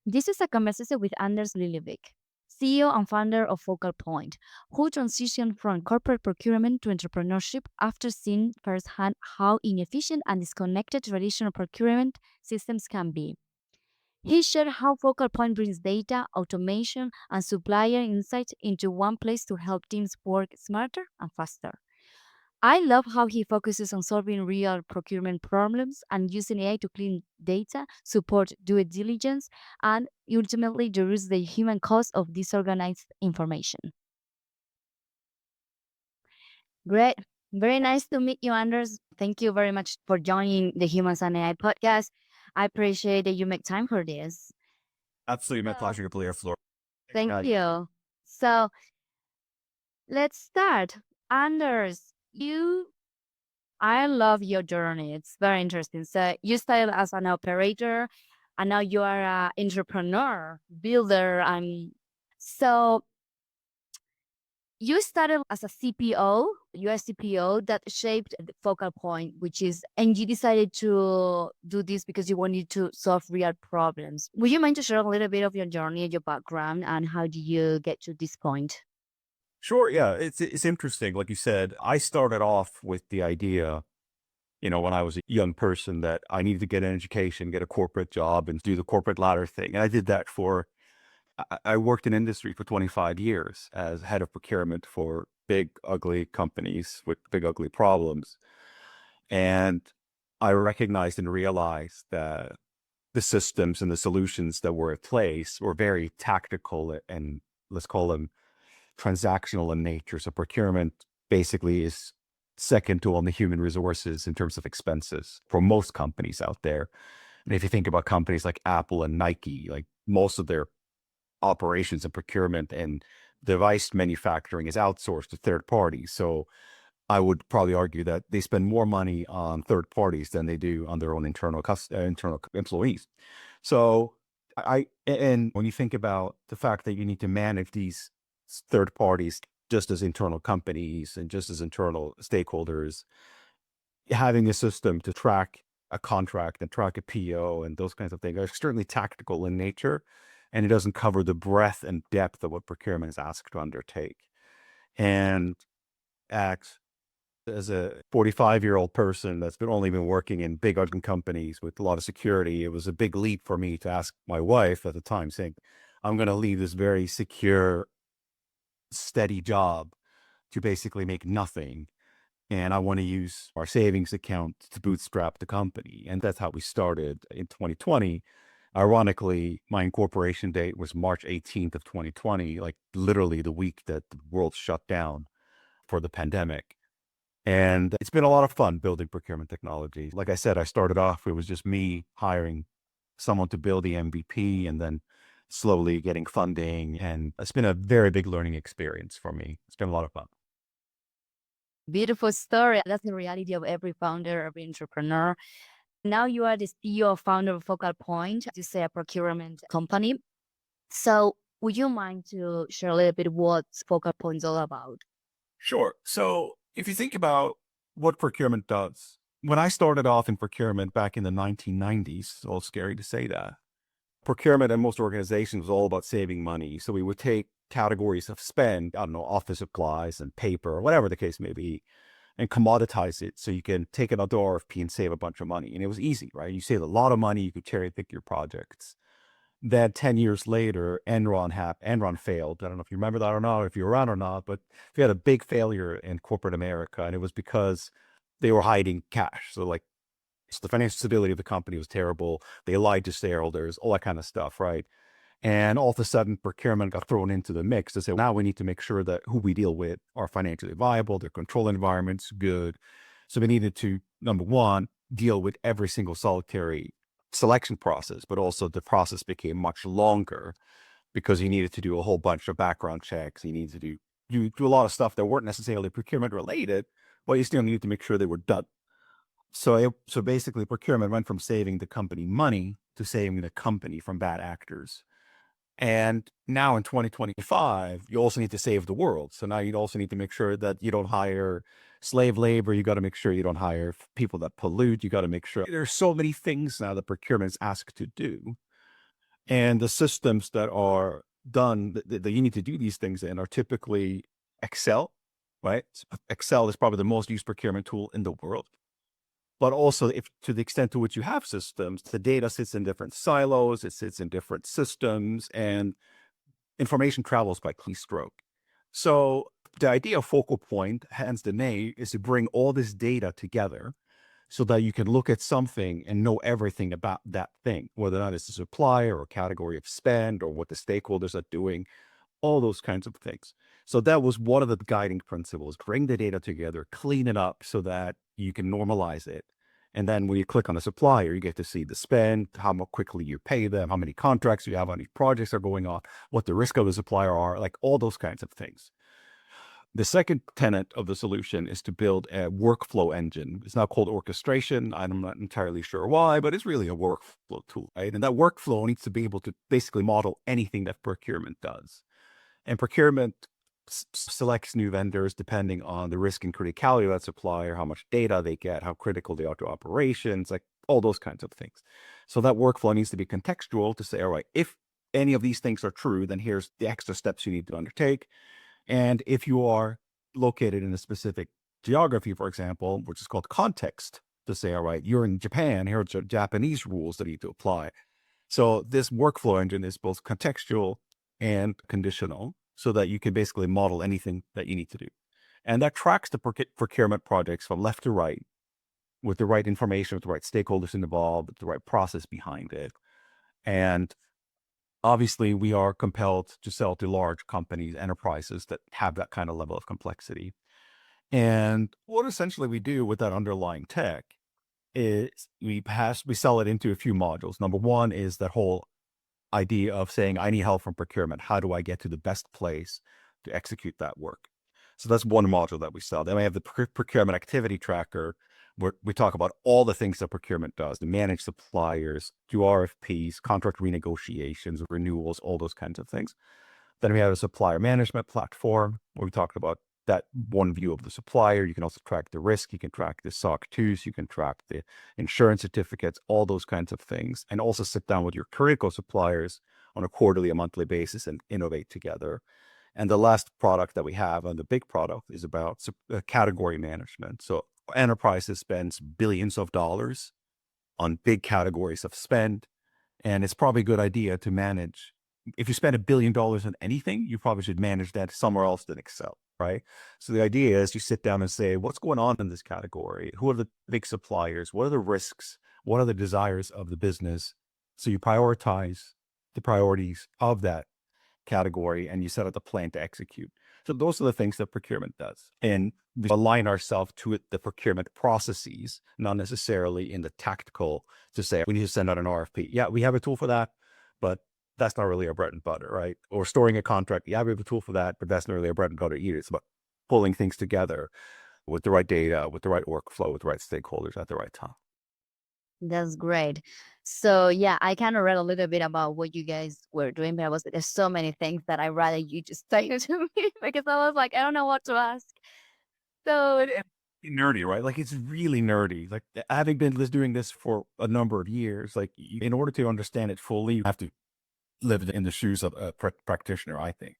This is a conversation with Anders Lillevik, CEO and founder of Focal Point, who transitioned from corporate procurement to entrepreneurship after seeing firsthand how inefficient and disconnected traditional procurement systems can be. He shared how Focal Point brings data, automation, and supplier insights into one place to help teams work smarter and faster. I love how he focuses on solving real procurement problems and using AI to clean data, support due diligence, and ultimately reduce the human cost of disorganized information. Great. Very nice to meet you, Anders. Thank you very much for joining the Humans and AI podcast. I appreciate that you make time for this. Absolutely, my So, pleasure, Blair, Flor. thank Uh, you. So, let's start. Anders, I love your journey. It's very interesting. So you started as an operator and now you are an entrepreneur, builder. And so you started as a CPO, US CPO that shaped the focal point, which is, and you decided to do this because you wanted to solve real problems. Would you mind to share a little bit of your journey, your background, and how do you get to this point? sure, yeah, it's interesting. Like you said, I started off with the idea, when I was a young person that I needed to get an education, get a corporate job, and do the corporate ladder thing. And I did that for, I worked in industry for 25 years as head of procurement for big, ugly companies with big, ugly problems. And I recognized and realized that the systems and the solutions that were in place were very tactical and let's call them transactional in nature. So procurement basically is second to only human resources in terms of expenses for most companies out there. And if you think about companies like Apple and Nike, like most of their operations and procurement and device manufacturing is outsourced to third parties. So I would probably argue that they spend more money on third parties than they do on their own internal employees. So and when you think about the fact that you need to manage these third parties just as internal companies and just as internal stakeholders, having a system to track a contract and track a PO and those kinds of things are extremely tactical in nature, and it doesn't cover the breadth and depth of what procurement is asked to undertake. And at as a 45-year-old person that's only been working in big ugly companies with a lot of security, it was a big leap for me to ask my wife at the time, saying, I'm going to leave this very secure, steady job to basically make nothing. And I want to use our savings account to bootstrap the company. And that's how we started in 2020. Ironically, my incorporation date was March 18th of 2020, like literally the week that the world shut down for the pandemic. And it's been a lot of fun building procurement technology. Like I said, I started off, it was just me hiring someone to build the MVP and then slowly getting funding. And it's been a very big learning experience for me. It's been a lot of fun. Beautiful story. That's the reality of every founder, every entrepreneur. Now you are the CEO, founder of Focal Point, you say a procurement company. So would you mind to share a little bit what Focal Point is all about? Sure. So if you think about what procurement does, when I started off in procurement back in the 1990s, it's all scary to say that. Procurement and most organizations was all about saving money. So we would take categories of spend, I don't know, office supplies and paper or whatever the case may be, and commoditize it so you can take it out to RFP and save a bunch of money. And it was easy, right? You save a lot of money, you could cherry pick your projects. Then 10 years later, Enron failed. I don't know if you remember that or not, or if you're around or not, but we had a big failure in corporate America, and it was because they were hiding cash. So the financial stability of the company was terrible. They lied to shareholders, all that kind of stuff, right? And all of a sudden, procurement got thrown into the mix to say, now we need to make sure that who we deal with are financially viable, their control environment's good. So we needed to, number one, deal with every single solitary selection process, but also the process became much longer because you needed to do a whole bunch of background checks. You needed to do a lot of stuff that weren't necessarily procurement related, but you still needed to make sure they were done. So basically, procurement went from saving the company money to saving the company from bad actors. And now in 2025, you also need to save the world. So now you also need to make sure that you don't hire slave labor. You got to make sure you don't hire people that pollute. You got to make sure there's so many things now that procurement is asked to do. And the systems that are done that you need to do these things in are typically Excel, right? Excel is probably the most used procurement tool in the world. But also, if to the extent to which you have systems, the data sits in different silos, it sits in different systems, and information travels by keystroke. So the idea of focal point, hence the name, is to bring all this data together so that you can look at something and know everything about that thing, whether or not it's a supplier or a category of spend or what the stakeholders are doing, all those kinds of things. So that was one of the guiding principles: bring the data together, clean it up so that you can normalize it. And then when you click on a supplier, you get to see the spend, how quickly you pay them, how many contracts you have, how many projects are going on, what the risk of the supplier are, like all those kinds of things. The second tenet of the solution is to build a workflow engine. It's now called orchestration. I'm not entirely sure why, but it's really a workflow tool, right? And that workflow needs to be able to basically model anything that procurement does. And procurement selects new vendors depending on the risk and criticality of that supplier, how much data they get, how critical they are to operations, like all those kinds of things. So that workflow needs to be contextual to say, all right, if any of these things are true, then here's the extra steps you need to undertake. And if you are located in a specific geography, for example, which is called context, to say, all right, you're in Japan, here are Japanese rules that you need to apply. So this workflow engine is both contextual and conditional so that you can basically model anything that you need to do. And that tracks the procurement projects from left to right with the right information, with the right stakeholders involved, with the right process behind it. And obviously, we are compelled to sell to large companies, enterprises that have that kind of level of complexity. And what essentially we do with that underlying tech is we sell it into a few modules. Number one is that whole idea of saying, I need help from procurement. How do I get to the best place to execute that work? So that's one module that we sell. Then we have the procurement activity tracker, where we talk about all the things that procurement does: to manage suppliers, do RFPs, contract renegotiations, renewals, all those kinds of things. Then we have a supplier management platform where we talked about that one view of the supplier. You can also track the risk. You can track the SOC 2s. You can track the insurance certificates, all those kinds of things, and also sit down with your critical suppliers on a quarterly, a monthly basis and innovate together. And the last product that we have, and the big product, is about category management. So enterprises spends billions of dollars on big categories of spend. And it's probably a good idea to manage. If you spend $1 billion on anything, you probably should manage that somewhere else than Excel, right? So the idea is you sit down and say, what's going on in this category? Who are the big suppliers? What are the risks? What are the desires of the business? So you prioritize the priorities of that category and you set up the plan to execute. So those are the things that procurement does. And we align ourselves to the procurement processes, not necessarily in the tactical to say, we need to send out an RFP. Yeah, we have a tool for that, but that's not really our bread and butter, right? Or storing a contract. Yeah, we have a tool for that, but that's not really our bread and butter either. It's about pulling things together with the right data, with the right workflow, with the right stakeholders at the right time. That's great. So yeah, I kind of read a little bit about what you guys were doing, but there's so many things that I rather you just tell it to me because I was like, I don't know what to ask. So And nerdy, right? Like it's really nerdy. Like having been doing this for a number of years, like in order to understand it fully, you have to live in the shoes of a practitioner, I think.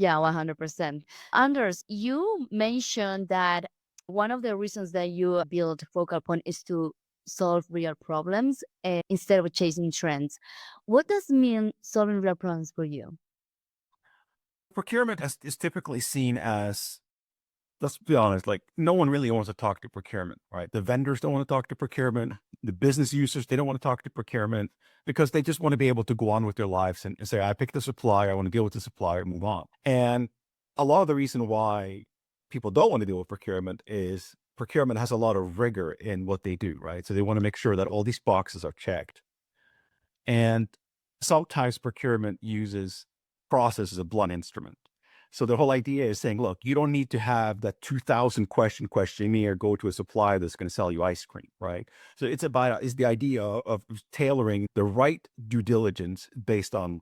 yeah, 100%. Anders, you mentioned that one of the reasons that you build Focal Point is to solve real problems instead of chasing trends. What does mean solving real problems for you? Procurement is typically seen as, let's be honest, like no one really wants to talk to procurement, right? The vendors don't want to talk to procurement. The business users, they don't want to talk to procurement because they just want to be able to go on with their lives and say, I picked the supplier, I want to deal with the supplier, move on. And a lot of the reason why people don't want to deal with procurement is procurement has a lot of rigor in what they do, right? So they want to make sure that all these boxes are checked. And sometimes procurement uses process as a blunt instrument. So the whole idea is saying, look, you don't need to have that 2,000 question questionnaire go to a supplier that's going to sell you ice cream, right? So it's the idea of tailoring the right due diligence based on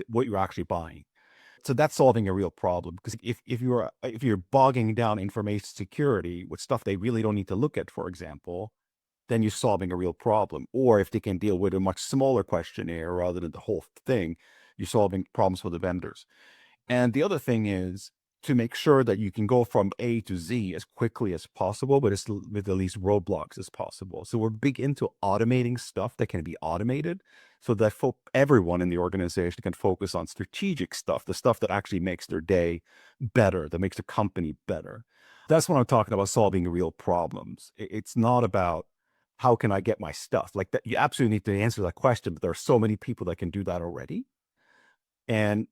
what you're actually buying. So that's solving a real problem, because if you're bogging down information security with stuff they really don't need to look at, for example, then you're solving a real problem. Or if they can deal with a much smaller questionnaire rather than the whole thing, you're solving problems for the vendors. And the other thing is to make sure that you can go from A to Z as quickly as possible, but it's with the least roadblocks as possible. So we're big into automating stuff that can be automated so that everyone in the organization can focus on strategic stuff, the stuff that actually makes their day better, that makes the company better. That's what I'm talking about, solving real problems. It's not about how can I get my stuff like that. You absolutely need to answer that question, but there are so many people that can do that already. And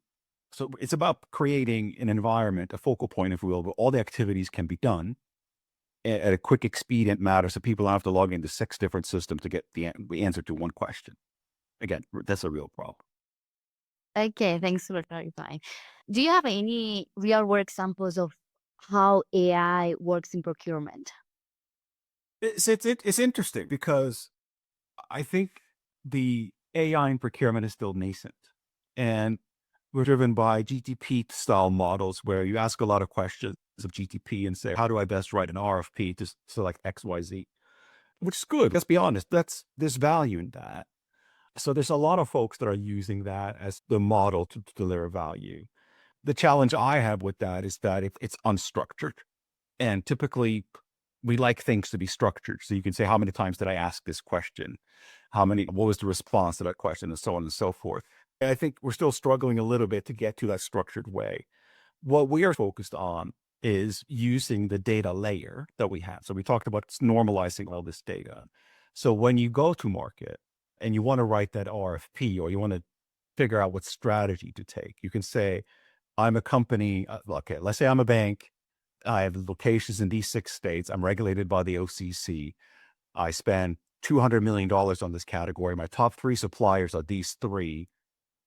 so it's about creating an environment, a focal point, if you will, where all the activities can be done at a quick, expedient manner, so people don't have to log into 6 different systems to get the answer to one question. Again, that's a real problem. Okay, thanks for clarifying. Do you have any real world examples of how AI works in procurement? It's interesting because I think the AI in procurement is still nascent, and we're driven by GTP style models where you ask a lot of questions of GTP and say, how do I best write an RFP to select XYZ? Which is good. Let's be honest. There's value in that. So there's a lot of folks that are using that as the model to deliver value. The challenge I have with that is that it's unstructured. And typically we like things to be structured. So you can say, how many times did I ask this question? What was the response to that question? And so on and so forth. And I think we're still struggling a little bit to get to that structured way. What we are focused on is using the data layer that we have. So we talked about normalizing all this data. So when you go to market and you want to write that RFP or you want to figure out what strategy to take, you can say, I'm a company. Okay, let's say I'm a bank. I have locations in these 6 states. I'm regulated by the OCC. I spend $200 million on this category. My top 3 suppliers are these 3.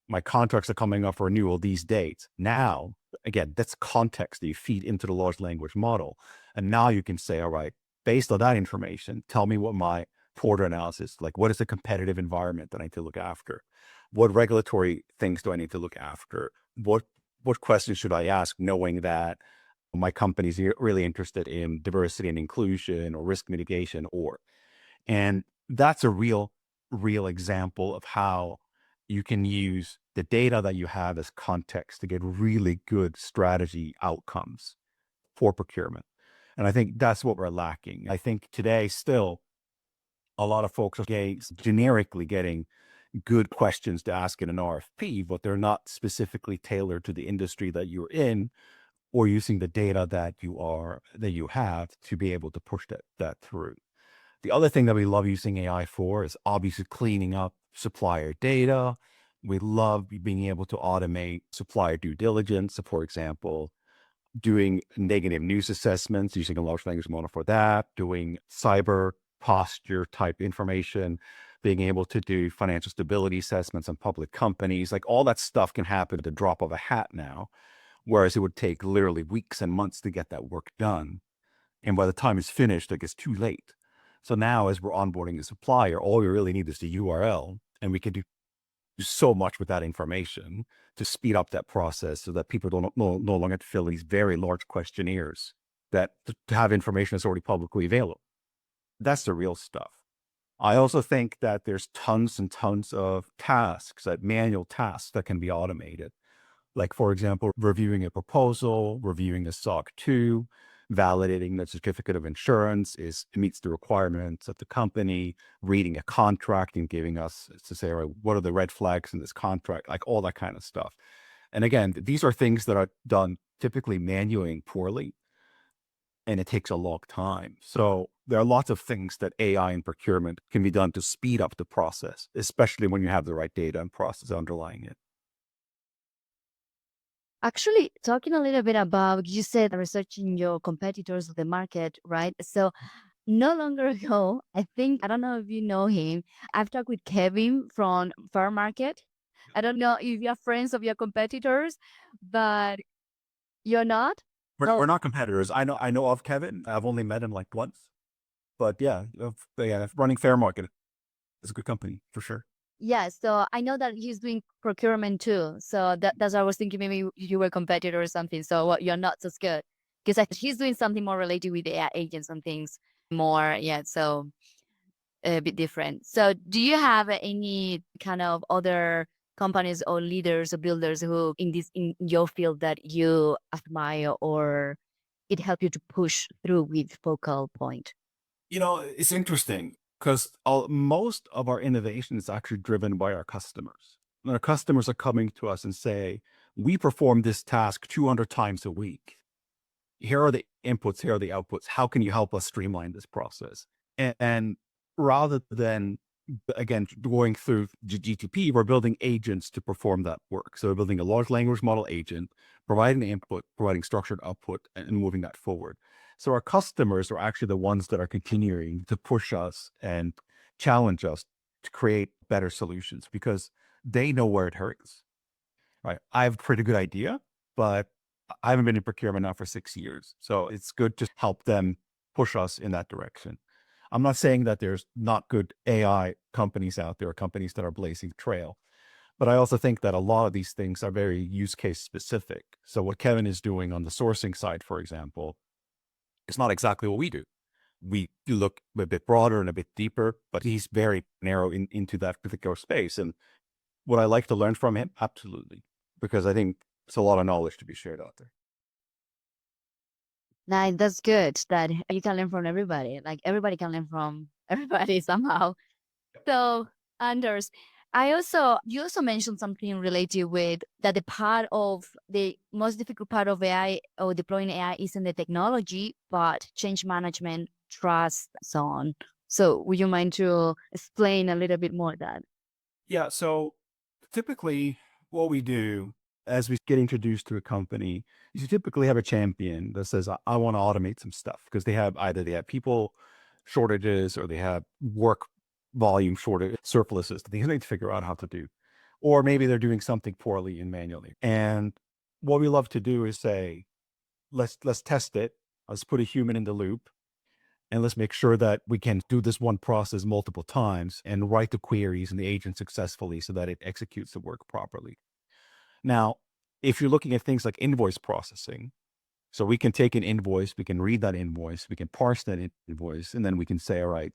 My contracts are coming up for renewal these dates. Now, again, that's context that you feed into the large language model. And now you can say, all right, based on that information, tell me what my Porter analysis, like what is the competitive environment that I need to look after? What regulatory things do I need to look after? What questions should I ask, knowing that my company's really interested in diversity and inclusion or risk mitigation and that's a real example of how you can use the data that you have as context to get really good strategy outcomes for procurement. And I think that's what we're lacking. I think today still a lot of folks are generically getting good questions to ask in an RFP, but they're not specifically tailored to the industry that you're in or using the data that you have to be able to push that through. The other thing that we love using AI for is obviously cleaning up supplier data. We love being able to automate supplier due diligence. So for example, doing negative news assessments using a large language model for that, doing cyber posture type information, being able to do financial stability assessments on public companies, like all that stuff can happen at the drop of a hat now, whereas it would take literally weeks and months to get that work done. And by the time it's finished, like it's too late. So now as we're onboarding a supplier, all we really need is the URL, and we can do so much with that information to speed up that process so that people don't no longer have to fill these very large questionnaires that to have information that's already publicly available. That's the real stuff. I also think that there's tons and tons of tasks, that manual tasks that can be automated. Like, for example, reviewing a proposal, reviewing a SOC 2, validating the certificate of insurance meets the requirements of the company, reading a contract and giving us to say, all right, what are the red flags in this contract, like all that kind of stuff. And again, these are things that are done typically manually and poorly, and it takes a long time. So there are lots of things that AI and procurement can be done to speed up the process, especially when you have the right data and process underlying it. Actually, talking a little bit about, you said researching your competitors of the market, right? So no longer ago, I think, I don't know if you know him. I've talked with Kevin from Fair Market. I don't know if you're friends of your competitors, but you're not? We're No. not competitors. I know of Kevin. I've only met him like once, but yeah, running Fair Market is a good company for sure. Yeah, so I know that he's doing procurement too. So that's why I was thinking maybe you were a competitor or something. So what, you're not so good. Because he's doing something more related with AI agents and things more. Yeah, so a bit different. So do you have any kind of other companies or leaders or builders who in your field that you admire or it helped you to push through with Focal Point? It's interesting because most of our innovation is actually driven by our customers. And our customers are coming to us and say, we perform this task 200 times a week. Here are the inputs, here are the outputs. How can you help us streamline this process? And rather than, again, going through GTP, we're building agents to perform that work. So we're building a large language model agent, providing the input, providing structured output, and moving that forward. So our customers are actually the ones that are continuing to push us and challenge us to create better solutions because they know where it hurts, right? I have a pretty good idea, but I haven't been in procurement now for 6 years. So it's good to help them push us in that direction. I'm not saying that there's not good AI companies out there, companies that are blazing the trail, but I also think that a lot of these things are very use case specific. So what Kevin is doing on the sourcing side, for example, is not exactly what we do. We look a bit broader and a bit deeper, but he's very narrow into that particular space. And would I like to learn from him? Absolutely. Because I think it's a lot of knowledge to be shared out there. Nice, that's good that you can learn from everybody. Like everybody can learn from everybody somehow. So, Anders, you also mentioned something related with that the part of the most difficult part of AI or deploying AI isn't the technology, but change management, trust, so on. So, would you mind to explain a little bit more that? Yeah. So typically what we do as we get introduced to a company is you typically have a champion that says, I want to automate some stuff because they have people shortages or they have work volume shortage surpluses that they need to figure out how to do. Or maybe they're doing something poorly and manually. And what we love to do is say, let's test it. Let's put a human in the loop and let's make sure that we can do this one process multiple times and write the queries and the agent successfully so that it executes the work properly. Now, if you're looking at things like invoice processing, so we can take an invoice, we can read that invoice, we can parse that invoice, and then we can say, all right,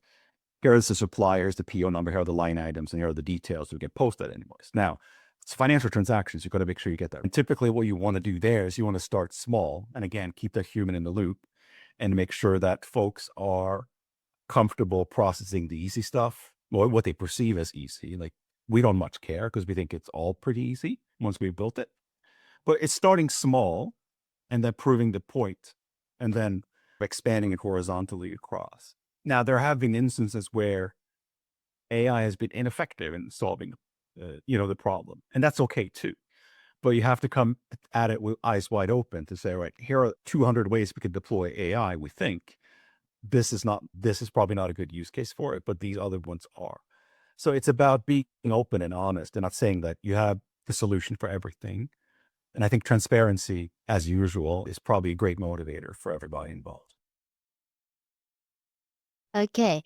here's the supplier, here's the PO number, here are the line items, and here are the details. So we can post that invoice. Now, it's financial transactions. You've got to make sure you get that. And typically what you want to do there is you want to start small and again, keep that human in the loop and make sure that folks are comfortable processing the easy stuff, or what they perceive as easy. Like we don't much care because we think it's all pretty easy once we built it. But it's starting small and then proving the point and then expanding it horizontally across. Now, there have been instances where AI has been ineffective in solving, the problem, and that's okay too. But you have to come at it with eyes wide open to say, right, here are 200 ways we could deploy AI. We think this is probably not a good use case for it, but these other ones are. So it's about being open and honest and not saying that you have the solution for everything. And I think transparency, as usual, is probably a great motivator for everybody involved. Okay.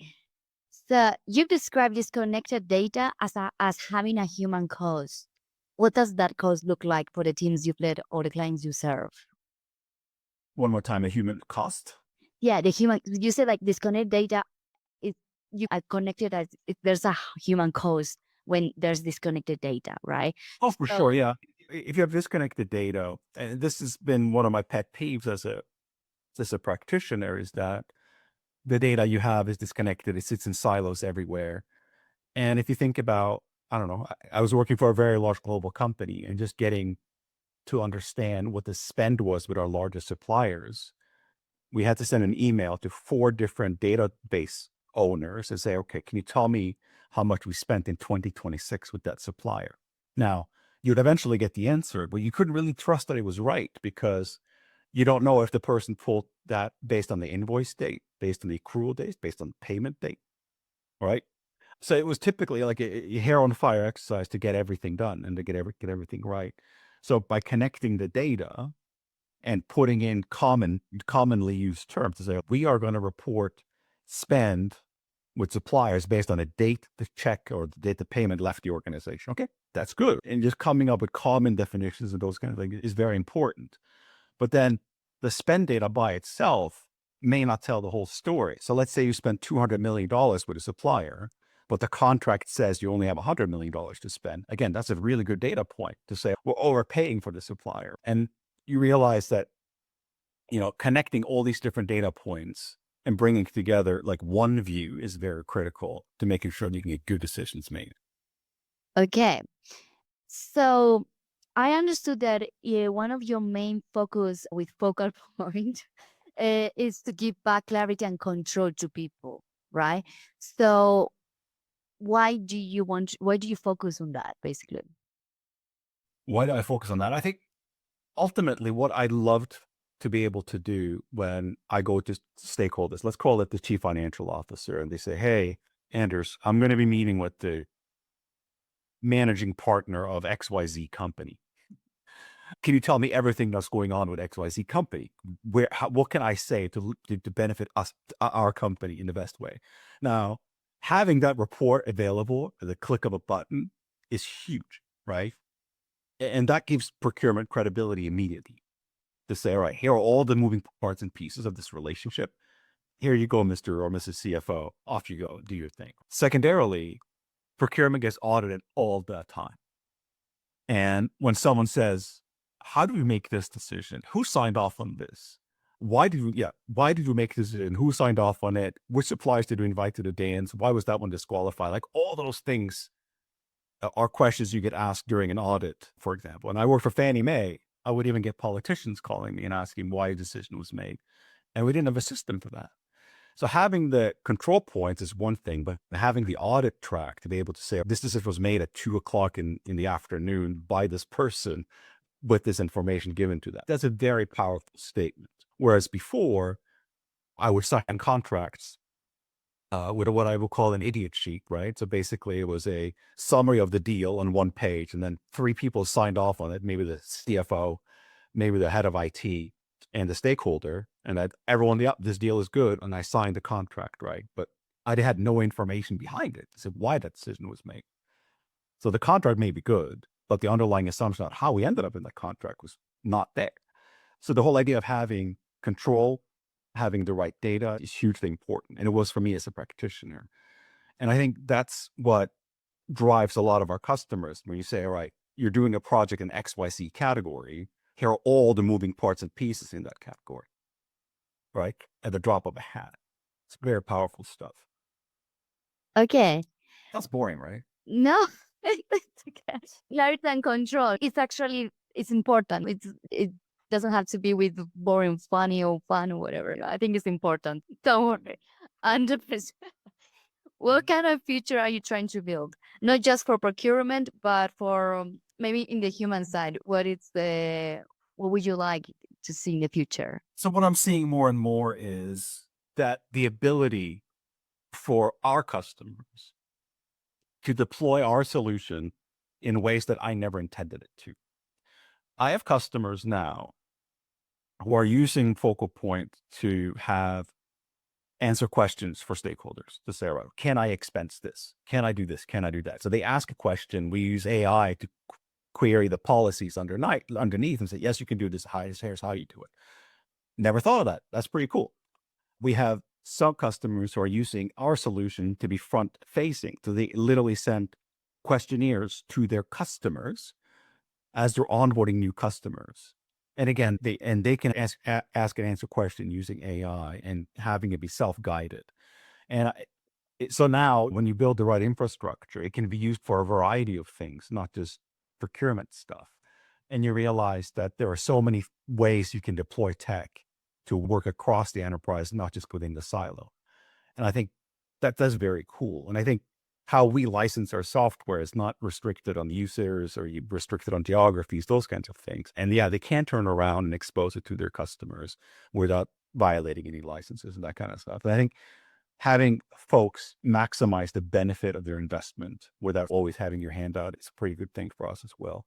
So, you've described disconnected data as having a human cause. What does that cause look like for the teams you've led or the clients you serve? One more time, a human cost. Yeah, the human, you said like disconnect data is you are connected as if there's a human cause when there's disconnected data, right? Oh, for So, sure. Yeah. If you have disconnected data, and this has been one of my pet peeves as a practitioner, is that the data you have is disconnected. It sits in silos everywhere. And if you think about, I don't know, I was working for a very large global company and just getting to understand what the spend was with our largest suppliers, we had to send an email to 4 different database owners and say, okay, can you tell me how much we spent in 2026 with that supplier? Now, you'd eventually get the answer, but you couldn't really trust that it was right because you don't know if the person pulled that based on the invoice date, based on the accrual date, based on the payment date, right? So it was typically like a hair on fire exercise to get everything done and to get everything right. So by connecting the data and putting in commonly used terms to say, we are going to report spend with suppliers based on a date the check or the date the payment left the organization. Okay, that's good. And just coming up with common definitions and those kind of things is very important. But then the spend data by itself may not tell the whole story. So let's say you spend $200 million with a supplier, but the contract says you only have $100 million to spend. Again, that's a really good data point to say we're overpaying for the supplier. And you realize that, connecting all these different data points and bringing together like one view is very critical to making sure that you can get good decisions made. Okay. So I understood that one of your main focus with Focal Point is to give back clarity and control to people, right? So why do you focus on that basically? Why do I focus on that? I think ultimately what I loved to be able to do when I go to stakeholders, let's call it the chief financial officer, and they say, hey, Anders, I'm going to be meeting with the managing partner of XYZ company. Can you tell me everything that's going on with XYZ company? What can I say to benefit us, our company in the best way? Now, having that report available at the click of a button is huge, right? And that gives procurement credibility immediately to say, all right, here are all the moving parts and pieces of this relationship. Here you go, Mr. or Mrs. CFO. Off you go, do your thing. Secondarily, procurement gets audited all the time. And when someone says, how do we make this decision? Who signed off on this? Why did we make this decision? Who signed off on it? Which suppliers did we invite to the dance? Why was that one disqualified? Like all those things are questions you get asked during an audit, for example. And I worked for Fannie Mae. I would even get politicians calling me and asking why a decision was made. And we didn't have a system for that. So having the control points is one thing, but having the audit track to be able to say, this decision was made at 2:00 in the afternoon by this person with this information given to them. That's a very powerful statement. Whereas before, I would sign contracts with what I will call an idiot sheet, right? So basically it was a summary of the deal on one page, and then 3 people signed off on it, maybe the CFO, maybe the head of IT, and the stakeholder, and that everyone, yeah, this deal is good, and I signed the contract, right? But I had no information behind it, so why that decision was made. So the contract may be good, but the underlying assumption on how we ended up in that contract was not there. So the whole idea of having control, having the right data is hugely important. And it was for me as a practitioner. And I think that's what drives a lot of our customers when you say, all right, you're doing a project in XYZ category. Here are all the moving parts and pieces in that category, right? At the drop of a hat. It's very powerful stuff. Okay. That's boring, right? No, it's okay. Clarity and control. It's important. It doesn't have to be with boring, funny or fun or whatever. I think it's important. Don't worry. 100%. What kind of future are you trying to build? Not just for procurement, but for maybe in the human side. What would you like to see in the future? So what I'm seeing more and more is that the ability for our customers to deploy our solution in ways that I never intended it to. I have customers now who are using Focal Point to have answer questions for stakeholders to say, right, can I expense this? Can I do this? Can I do that? So they ask a question. We use AI to query the policies underneath and say, yes, you can do this. Here's how you do it. Never thought of that. That's pretty cool. We have some customers who are using our solution to be front facing. So they literally send questionnaires to their customers as they're onboarding new customers. And again, they can ask and answer question using AI and having it be self-guided. And so now when you build the right infrastructure, it can be used for a variety of things, not just procurement stuff. And you realize that there are so many ways you can deploy tech to work across the enterprise, not just within the silo. And I think that's very cool. And I think how we license our software is not restricted on users or restricted on geographies, those kinds of things. And yeah, they can turn around and expose it to their customers without violating any licenses and that kind of stuff. And I think having folks maximize the benefit of their investment without always having your hand out is a pretty good thing for us as well.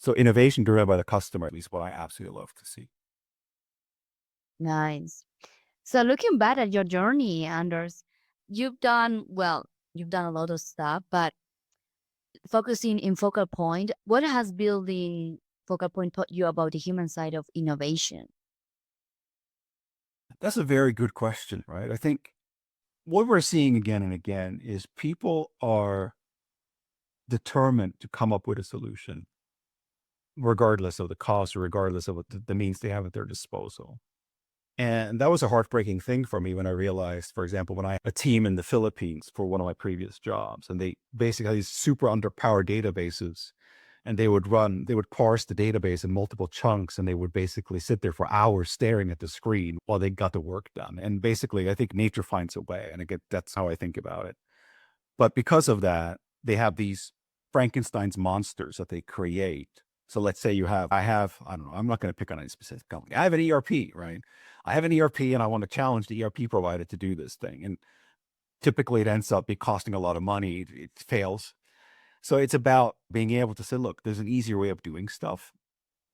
So innovation driven by the customer is what I absolutely love to see. Nice. So looking back at your journey, Anders, you've done a lot of stuff, but focusing in Focal Point, what has building Focal Point taught you about the human side of innovation? That's a very good question, right? I think what we're seeing again and again is people are determined to come up with a solution, regardless of the cost or regardless of what the means they have at their disposal. And that was a heartbreaking thing for me when I realized, for example, when I had a team in the Philippines for one of my previous jobs, and they basically had these super underpowered databases, and they would parse the database in multiple chunks, and they would basically sit there for hours staring at the screen while they got the work done. And basically, I think nature finds a way, and again, that's how I think about it. But because of that, they have these Frankenstein's monsters that they create. So let's say I don't know, I'm not going to pick on any specific company. I have an ERP, right? I have an ERP and I want to challenge the ERP provider to do this thing. And typically it ends up costing a lot of money. It fails. So it's about being able to say, look, there's an easier way of doing stuff.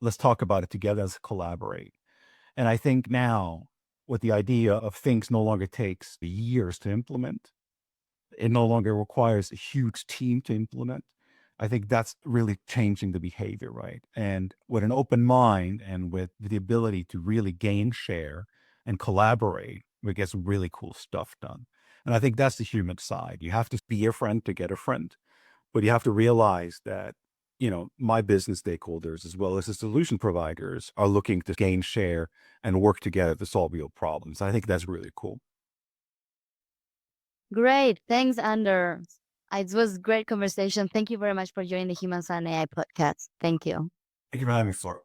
Let's talk about it together. Let's collaborate. And I think now with the idea of things no longer takes years to implement, it no longer requires a huge team to implement. I think that's really changing the behavior, right? And with an open mind and with the ability to really gain share and collaborate, we get some really cool stuff done. And I think that's the human side. You have to be a friend to get a friend, but you have to realize that, my business stakeholders as well as the solution providers are looking to gain share and work together to solve real problems. I think that's really cool. Great. Thanks, Anders. It was a great conversation. Thank you very much for joining the Humans and AI podcast. Thank you. Thank you for having me, Flor.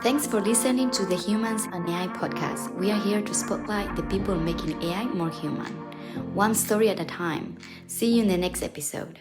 Thanks for listening to the Humans and AI podcast. We are here to spotlight the people making AI more human, one story at a time. See you in the next episode.